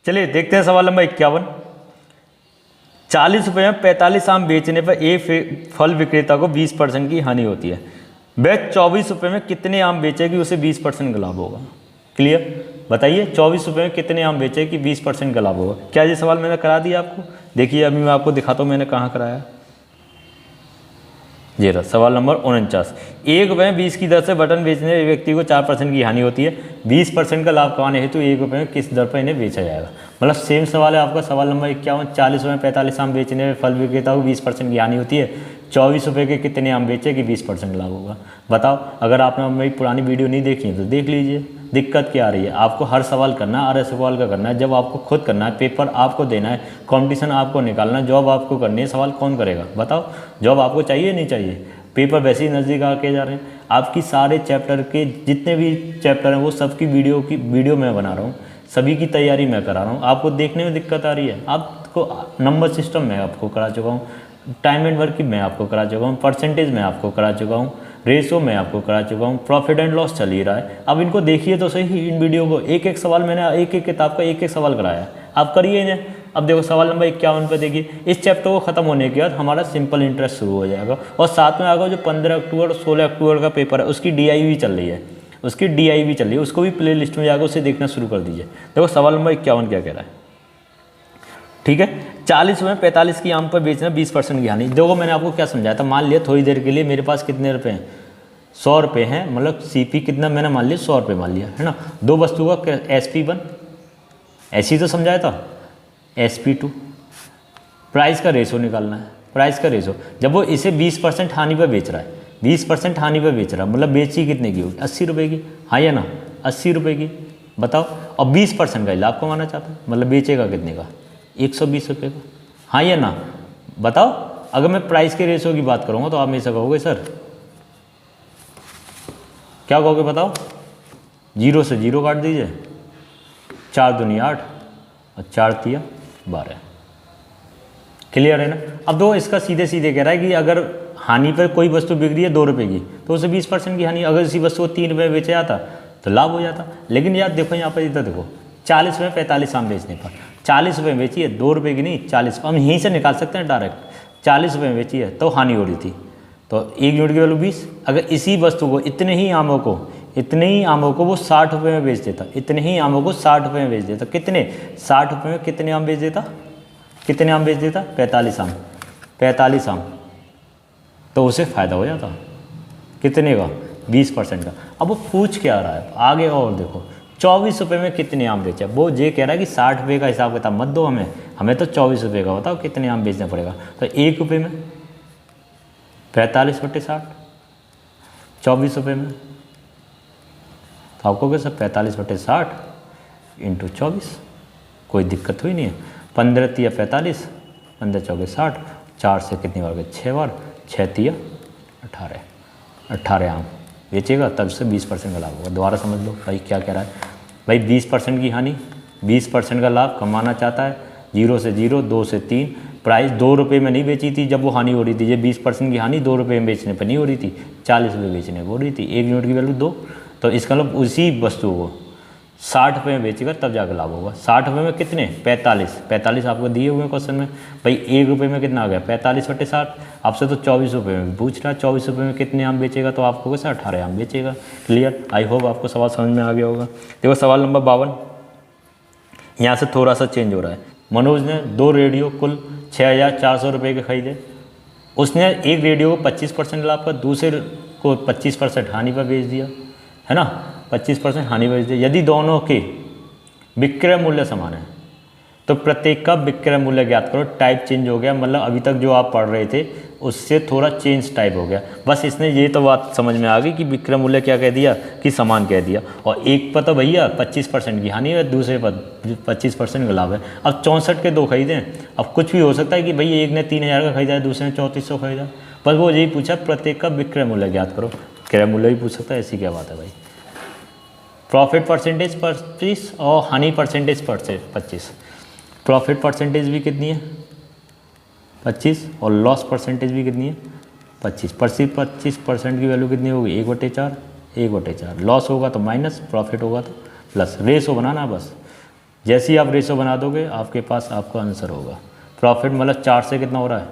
चलिए देखते हैं सवाल नंबर 51। 40 रुपये में 45 आम बेचने पर एक फल विक्रेता को 20% की हानि होती है। वह 24 रुपये में कितने आम बेचेगी, उसे 20% का लाभ होगा। क्लियर? बताइए 24 रुपये में कितने आम बेचेगी, 20% का लाभ होगा। क्या ये सवाल मैंने करा दिया आपको? देखिए अभी मैं आपको दिखाता हूँ मैंने कहाँ कराया। ये रहा सवाल नंबर 49। 1 रुपये में 20 की दर से बटन बेचने वाले व्यक्ति को 4% की हानि होती है। 20% का लाभ कमाने हेतु 1 रुपये में किस दर पर इन्हें बेचा जाएगा। मतलब सेम सवाल है आपका सवाल नंबर 51। 40 रुपये में 45 आम बेचने में फल विक्रेता को 20% की हानि होती है। 24 रुपये के कितने आम बेचे कि 20% लाभ होगा। बताओ, अगर आपने मेरी पुरानी वीडियो नहीं देखी है तो देख लीजिए। दिक्कत क्या आ रही है? आपको हर सवाल करना है, हर सवाल का करना है। जब आपको खुद करना है, पेपर आपको देना है, कंपटीशन आपको निकालना है, जॉब आपको करनी है, सवाल कौन करेगा? बताओ, जॉब आपको चाहिए नहीं चाहिए? पेपर वैसे ही नज़दीक आके जा रहे हैं। आपकी सारे चैप्टर के जितने भी चैप्टर हैं वो सबकी वीडियो मैं बना रहा हूँ, सभी की तैयारी मैं करा रहा हूँ। आपको देखने में दिक्कत आ रही है? आपको नंबर सिस्टम मैं आपको करा चुका हूँ, टाइम एंड वर्क की मैं आपको करा चुका हूँ, परसेंटेज मैं आपको करा चुका हूँ, रेशो मैं आपको करा चुका हूँ, प्रॉफिट एंड लॉस चल ही रहा है। अब इनको देखिए तो सही, इन वीडियो को। एक एक सवाल मैंने एक एक किताब का एक एक सवाल कराया, आप करिए इन्हें। अब देखो सवाल नंबर 51 पे देखिए, इस चैप्टर को खत्म होने के बाद हमारा सिंपल इंटरेस्ट शुरू हो जाएगा और साथ में आगे जो 15 अक्टूबर और 16 अक्टूबर का पेपर है उसकी DI भी चल रही है, उसको भी प्ले लिस्ट में जाकर उसे देखना शुरू कर दीजिए। देखो सवाल नंबर 51 क्या कह रहा है, ठीक है। 40 में 45 की आम पर बेचना 20% की हानि। देखो मैंने आपको क्या समझाया था, मान लिया थोड़ी देर के लिए मेरे पास कितने रुपए हैं, 100 रुपये हैं, मतलब CP कितना मैंने मान लिया 100 रुपये मान लिया, है ना। दो वस्तु का SP1 ऐसी तो समझाया था, SP2 प्राइस का रेशो निकालना है। प्राइस का रेशो जब वो इसे 20% हानि पर बेच रहा है, 20% हानि पर बेच रहा है, मतलब बेची कितने की होगी, 80 रुपये की, हाँ या ना, 80 रुपये की। बताओ, और 20% का लाभ कमाना चाहता है, मतलब बेचेगा कितने का, 120 रुपये का, हाँ या ना। बताओ, अगर मैं प्राइस के रेशो की बात करूँगा तो आप मेरे से कहोगे सर क्या कहोगे? बताओ, 0 से 0 काट दीजिए, 4 दूनी 8 और 4 तिया 12। क्लियर है ना। अब दो इसका सीधे सीधे कह रहा है कि अगर हानि पर कोई वस्तु बिक रही है 2 रुपये की तो उसे 20% की हानि, अगर इसी वस्तु को 3 रुपये बेचा जाता तो लाभ हो जाता। लेकिन यार देखो यहाँ पर इधर देखो, 40 रुपये 45 आम बेचने पर 40 रुपये बेची है, 2 रुपये की नहीं 40, हम यहीं से निकाल सकते हैं डायरेक्ट। 40 रुपये बेची है तो हानि हो रही थी, तो 1 यूनिट की वैल्यू 20। अगर इसी वस्तु को इतने ही आमों को वो 60 रुपये में बेच देता, इतने ही आमों को 60 रुपये में बेच देता, कितने 60 रुपये में कितने आम बेच देता, कितने आम बेच देता, 45 आम, 45 आम, तो उसे फ़ायदा हो जाता। कितने का, 20% का। अब वो पूछ क्या रहा है आगे, और देखो 24 रुपये में कितने आम बेचा। वो ये कह रहा है कि 60 रुपये का हिसाब किताब मत दो हमें तो 24 रुपये का बताओ कितने आम बेचना पड़ेगा। तो 1 रुपये में 45/60, 24 रुपये में तो आपको क्या सर 45/60 इंटू 24, कोई दिक्कत हुई नहीं है। 15 तिया 45, 15 चौके 60, 4 से कितनी बार गए, 6 बार, 6 तिया 18, 18 आम बेचेगा, तब से 20% का लाभ होगा। दोबारा समझ लो भाई क्या कह रहा है, भाई 20% की हानि, 20% का लाभ कमाना चाहता है। 0 से 0, 2 से 3, प्राइस 2 रुपये में नहीं बेची थी जब वो हानि हो रही थी, ये 20% की हानि 2 रुपये में बेचने पर नहीं हो रही थी, 40 रुपये बेचने पर हो रही थी। 1 यूनिट की वैल्यू 2, तो इसका मतलब उसी वस्तु को 60 रुपये में बेचेगा तब जाकर लाभ होगा। 60 रुपये में कितने, 45 आपको दिए हुए हैं क्वेश्चन में। भाई 1 रुपये में कितना आ गया, 45/60। आपसे तो 24 रुपये में पूछ रहा है, 24 रुपये में कितने आम बेचेगा, तो आपको कैसे 18 आम बेचेगा। क्लियर, आई होप आपको सवाल समझ में आ गया होगा। देखो सवाल नंबर 52, यहाँ से थोड़ा सा चेंज हो रहा है। मनोज ने 2 रेडियो कुल 6400 रुपये के खरीदे। उसने एक रेडियो को 25% लाभ पर, दूसरे को 25% हानि पर बेच दिया, है ना, 25% हानि बेच दिया। यदि दोनों के विक्रय मूल्य समान है तो प्रत्येक का विक्रय मूल्य ज्ञात करो। टाइप चेंज हो गया, मतलब अभी तक जो आप पढ़ रहे थे उससे थोड़ा चेंज टाइप हो गया। बस इसने ये तो बात समझ में आ गई कि विक्रय मूल्य क्या कह दिया कि समान कह दिया, और एक पर तो भैया 25% की हानि है, दूसरे पर 25% का लाभ है। अब 64 के 2 खरीदें, अब कुछ भी हो सकता है कि भाई एक ने 3000 का खरीदा है, दूसरे ने 3400 खरीदा, बस वो यही पूछा प्रत्येक का विक्रय मूल्य ज्ञात करो। क्रय मूल्य भी पूछ सकता है, ऐसी क्या बात है भाई। प्रॉफिट परसेंटेज 25 और हानि परसेंटेज 25। प्रॉफिट परसेंटेज भी कितनी है, 25, और लॉस परसेंटेज भी कितनी है, 25। 25% की वैल्यू कितनी होगी, 1/4, 1/4। लॉस होगा तो माइनस, प्रॉफिट होगा तो प्लस। रेशो बनाना बस, जैसे ही आप रेशो बना दोगे आपके पास आपका आंसर होगा। प्रॉफिट मतलब 4 से कितना हो रहा है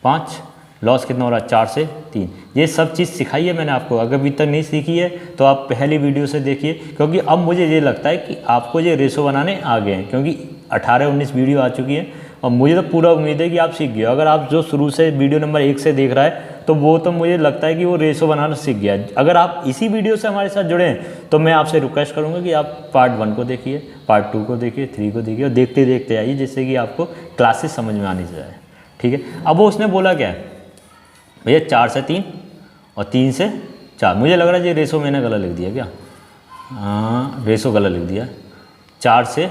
5, लॉस कितना हो रहा है 4 से 3। ये सब चीज़ सिखाई है मैंने आपको, अगर अभी तक नहीं सीखी है तो आप पहली वीडियो से देखिए, क्योंकि अब मुझे ये लगता है कि आपको ये रेशो बनाने आ गए हैं, क्योंकि 18-19 वीडियो आ चुकी है और मुझे तो पूरा उम्मीद है कि आप सीख गए। अगर आप जो शुरू से वीडियो नंबर 1 से देख रहा है तो वो तो मुझे लगता है कि वो रेशो बनाना सीख गया। अगर आप इसी वीडियो से हमारे साथ जुड़े हैं तो मैं आपसे रिक्वेस्ट करूँगा कि आप पार्ट 1 को देखिए, पार्ट 2 को देखिए, 3 को देखिए और देखते देखते आइए, जिससे कि आपको क्लासेस समझ में आनी चाहिए। ठीक है, अब वो उसने बोला क्या है भैया 4 से 3 और 3 से 4। मुझे लग रहा है ये रेशो मैंने गलत लिख दिया क्या? हाँ, रेशो गलत लिख दिया। 4 से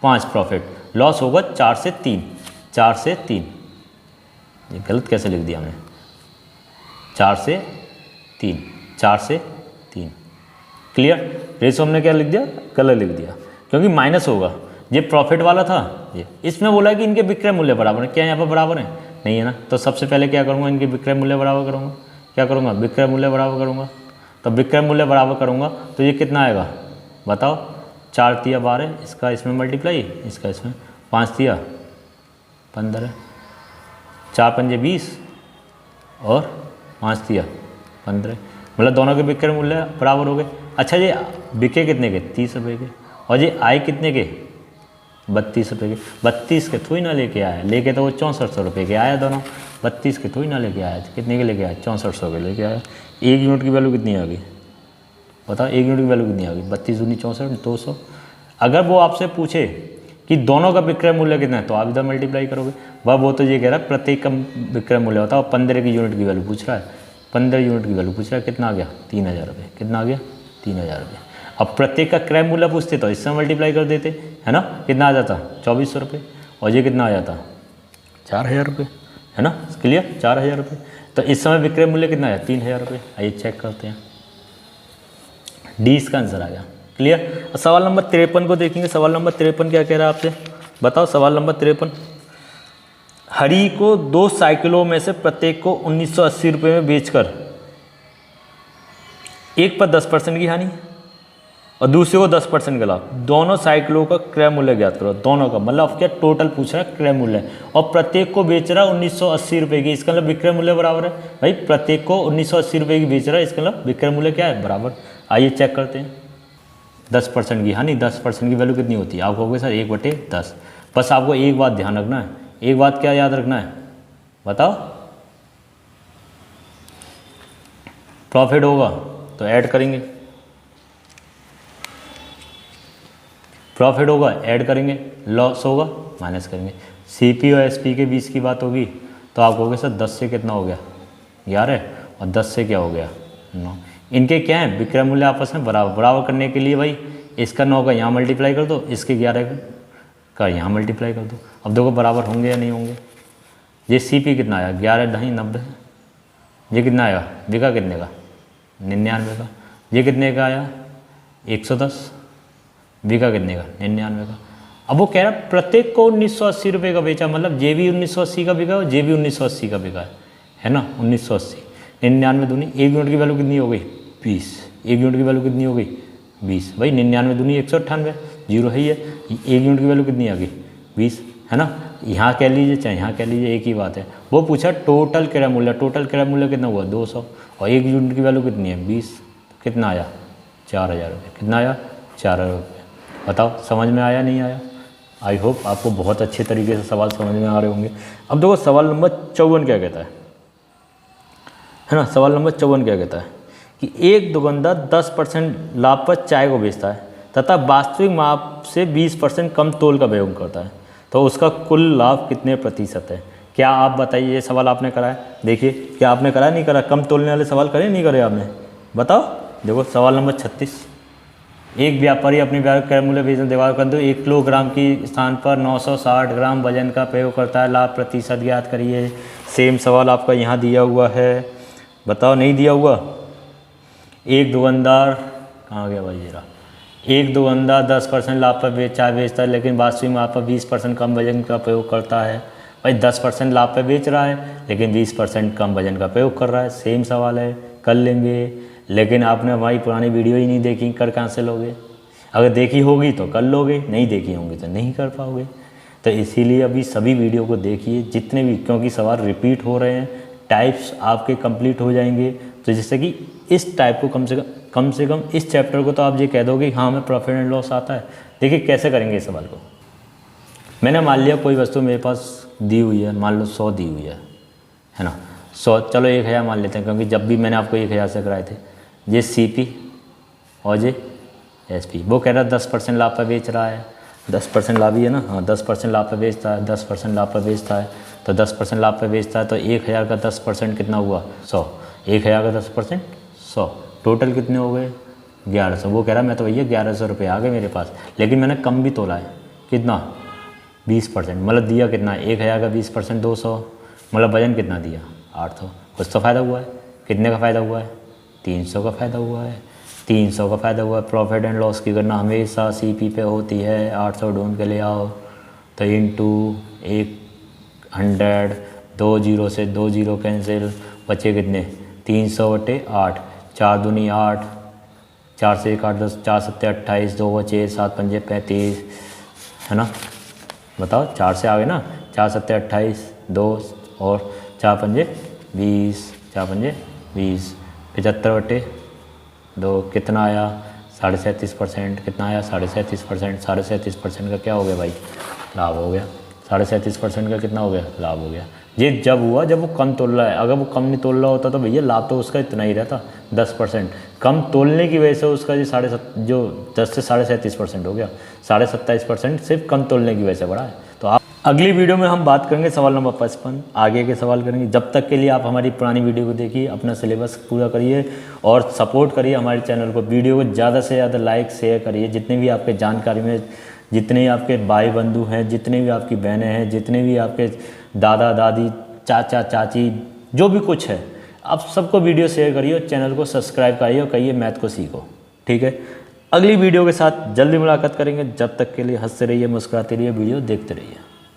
5 प्रॉफिट, लॉस होगा 4 से 3, 4 से 3। ये गलत कैसे लिख दिया हमने? 4 से 3, 4 से 3। क्लियर? रेशो हमने क्या लिख दिया? गलत लिख दिया, क्योंकि माइनस होगा। ये प्रॉफिट वाला था, ये इसमें बोला कि इनके विक्रय मूल्य बराबर है। क्या यहाँ पर बराबर है? नहीं है ना। तो सबसे पहले क्या करूँगा, इनके विक्रय मूल्य बराबर करूँगा। क्या करूँगा? विक्रय मूल्य बराबर करूँगा। तो विक्रय मूल्य बराबर करूँगा तो ये कितना आएगा बताओ? 4 तिया 12, इसका इसमें मल्टीप्लाई, इसका इसमें, 5 तिया 15, 4 पंजे 20 और 5 तिया 15, मतलब दोनों के विक्रय मूल्य बराबर हो गए। अच्छा, ये बिके कितने के? 30 रुपये के। और ये आए कितने के? 32 रुपये के। 32 के थोड़ी ना लेके आया, लेके तो वो 6400 रुपये के आया दोनों। 32 के थोड़ी ना लेके आया, कितने के लेके आया? 6400 के लेके आया। 1 यूनिट की वैल्यू कितनी आ गई बताओ? 1 यूनिट की वैल्यू कितनी आ गई? 32 दूनी 64, 200। अगर वो आपसे पूछे कि दोनों का विक्रय मूल्य कितना है तो आप इधर मल्टीप्लाई करोगे। वह वो तो ये कह रहा है प्रत्येक का विक्रय मूल्य होता है। 15 की यूनिट की वैल्यू पूछ रहा है, 15 यूनिट की वैल्यू पूछ रहा है। कितना आ गया? 3000 रुपये। कितना आ गया? 3000 रुपये। अब प्रत्येक का क्रय मूल्य पूछते तो इससे मल्टीप्लाई कर देते, है ना। कितना आ जाता? 2400 रुपये। और ये कितना आ जाता? 4000 रुपये, है ना। क्लियर? 4000 रुपये। तो इस समय विक्रय मूल्य कितना आया? 3000 रुपये। आइए चेक करते हैं। डी इसका आंसर आ गया। क्लियर? सवाल नंबर 53 को देखेंगे। सवाल नंबर 53 क्या कह रहा है आपसे? बताओ सवाल नंबर 53। हरी को 2 साइकिलों में से प्रत्येक को 1980 रुपये में बेचकर एक पर 10% की हानि और दूसरे को 10% का लाभ। दोनों साइकिलों का क्रय मूल्य ज्ञात करो। दोनों का मतलब क्या टोटल पूछ रहा है क्रय मूल्य, और प्रत्येक को बेच रहा है 1980 रुपये की। इसका मतलब विक्रय मूल्य बराबर है भाई, प्रत्येक को 1980 रुपये की बेच रहा है, इसका मतलब विक्रय मूल्य क्या है? बराबर। आइए चेक करते हैं। 10% की हानि, 10% की वैल्यू कितनी होती है? आप कहोगे सर 1/10। बस आपको एक बात ध्यान रखना है। एक बात क्या याद रखना है बताओ? प्रॉफिट होगा तो ऐड करेंगे, प्रॉफिट होगा ऐड करेंगे, लॉस होगा माइनस करेंगे। सीपी और एसपी के बीच की बात होगी तो आप कहोगे सर 10 से कितना हो गया? 11, और 10 से क्या हो गया? 9। इनके क्या है? विक्रय मूल्य आपस में बराबर। बराबर करने के लिए भाई इसका 9 का यहाँ मल्टीप्लाई कर दो, इसके 11 का यहाँ मल्टीप्लाई कर दो। अब देखो बराबर होंगे या नहीं होंगे। ये सीपी कितना आया? 11 ढाई 90। ये कितना आया? बिका कितने का? 99 का। ये कितने का आया? 110। बिका कितने का? 99 का। अब वो कह रहा है प्रत्येक को 1980 रुपये का बेचा, मतलब ये भी 1980 का बिका और ये भी 1980 का बिका है ना। 1980, 99 दूनी, 1 यूनिट की वैल्यू कितनी हो गई? 20। 1 यूनिट की वैल्यू कितनी हो गई? 20। भाई 99 दूनी 198, जीरो है ही है। 1 यूनिट की वैल्यू कितनी आ गई? 20, है ना। यहाँ कह लीजिए चाहे यहाँ कह लीजिए एक ही बात है। वो पूछा टोटल क्रय मूल्य, टोटल क्रय मूल्य कितना हुआ? 200, और 1 यूनिट की वैल्यू कितनी है? 20। कितना आया? 4000 रुपये। कितना आया? 4000 रुपये। बताओ समझ में आया नहीं आया? आई होप आपको बहुत अच्छे तरीके से सवाल समझ में आ रहे होंगे। अब देखो सवाल नंबर 54 क्या कहता है ना। सवाल नंबर 54 क्या कहता है कि एक दुकानदार 10% लाभ पर चाय को बेचता है तथा वास्तविक माप से 20% कम तोल का प्रयोग करता है, तो उसका कुल लाभ कितने प्रतिशत है? क्या आप बताइए, ये सवाल आपने करा है? देखिए क्या आपने करा नहीं करा? कम तोलने वाले सवाल करे नहीं करे आपने? बताओ। देखो सवाल नंबर 36। एक व्यापारी अपने व्यापार क्रय मूल्य बेचने दीवार कर दो 1 किलोग्राम की स्थान पर 960 ग्राम वजन का प्रयोग करता है, लाभ प्रतिशत ज्ञात करिए। सेम सवाल आपका यहाँ दिया हुआ है, बताओ नहीं दिया हुआ? एक दुकानदार कहाँ गया भाई जरा? एक दुकानदार 10% लाभ पर चाय बेचता है लेकिन वास्तविक माप पर 20% कम वजन का प्रयोग करता है। भाई 10% लाभ पर बेच रहा है लेकिन 20% कम वजन का प्रयोग कर रहा है। सेम सवाल है, कर लेंगे, लेकिन आपने हमारी पुरानी वीडियो ही नहीं देखी, कर कहाँ से लोगे? अगर देखी होगी तो कर लोगे, नहीं देखी होंगी तो नहीं कर पाओगे। तो इसीलिए अभी सभी वीडियो को देखिए जितने भी, क्योंकि सवाल रिपीट हो रहे हैं, टाइप्स आपके कंप्लीट हो जाएंगे। तो जैसे कि इस टाइप को कम से कम इस चैप्टर को तो आप ये कह दोगे हाँ हमें प्रॉफिट एंड लॉस आता है। देखिए कैसे करेंगे इस सवाल को। मैंने मान लिया कोई वस्तु मेरे पास दी हुई है, मान लो 100 दी हुई है ना, 100, चलो 1000 मान लेते हैं, क्योंकि जब भी मैंने आपको 1000 से कराए थे। ये CP और ये SP, वो कह रहा है 10% लाभ पर बेच रहा है, 10% लाभ ही है ना, हाँ 10% लाभ पर बेचता है, 10% लाभ पर बेचता है। तो 10% लाभ पर बेचता है तो 1000 का 10% कितना हुआ 100, 1000 का 10% 100, टोटल कितने हो गए 1100। वो कह रहा है मैं तो भैया 1100 रुपये आ गए मेरे पास, लेकिन मैंने कम भी तोला है, कितना 20%, मतलब दिया कितना 1000 का 20% 200, मतलब वजन कितना दिया 800। कुछ तो फ़ायदा हुआ है, कितने का फ़ायदा हुआ है 300 का फ़ायदा हुआ है, 300 का फ़ायदा हुआ है। प्रॉफिट एंड लॉस की गणना हमेशा CP पे होती है, 800 ढूंढ के ले आओ, तो इंटू 100, 2 जीरो से 2 जीरो कैंसिल, बचे कितने 300/8, 4 दूनी 8, 4 से 1 8 10, 4 7 28, 2 बचे 7 पंजे 35, है ना, बताओ 4 से आ गए ना, 4 7 28, 2 और 4 पंजे 20, 4 पंजे 20, 75/2 कितना आया 37.5%, कितना आया 37.5%, 37.5% का क्या हो गया भाई लाभ हो गया, 37.5% का कितना हो गया लाभ हो गया। ये जब हुआ जब वो कम तोल रहा है, अगर वो कम नहीं तोल रहा होता तो भैया लाभ तो उसका इतना ही रहता 10%, कम तोलने की वजह से उसका जो 10 से 37.5% हो गया, 27.5% सिर्फ कम तोलने की वजह से बढ़ा है। तो आप अगली वीडियो में हम बात करेंगे सवाल नंबर 55, आगे के सवाल करेंगे। जब तक के लिए आप हमारी पुरानी वीडियो को देखिए, अपना सिलेबस पूरा करिए और सपोर्ट करिए हमारे चैनल को। वीडियो को ज़्यादा से ज़्यादा लाइक शेयर करिए, जितने भी आपके जानकारी में, जितने भी आपके भाई बंधु हैं, जितने भी आपकी बहनें हैं, जितने भी आपके दादा दादी चाचा चाची जो भी कुछ है, आप सबको वीडियो शेयर करिए और चैनल को सब्सक्राइब करिए और कहिए मैथ को सीखो। ठीक है, अगली वीडियो के साथ जल्दी मुलाकात करेंगे। जब तक के लिए हंसते रहिए, मुस्कुराते रहिए, वीडियो देखते रहिए।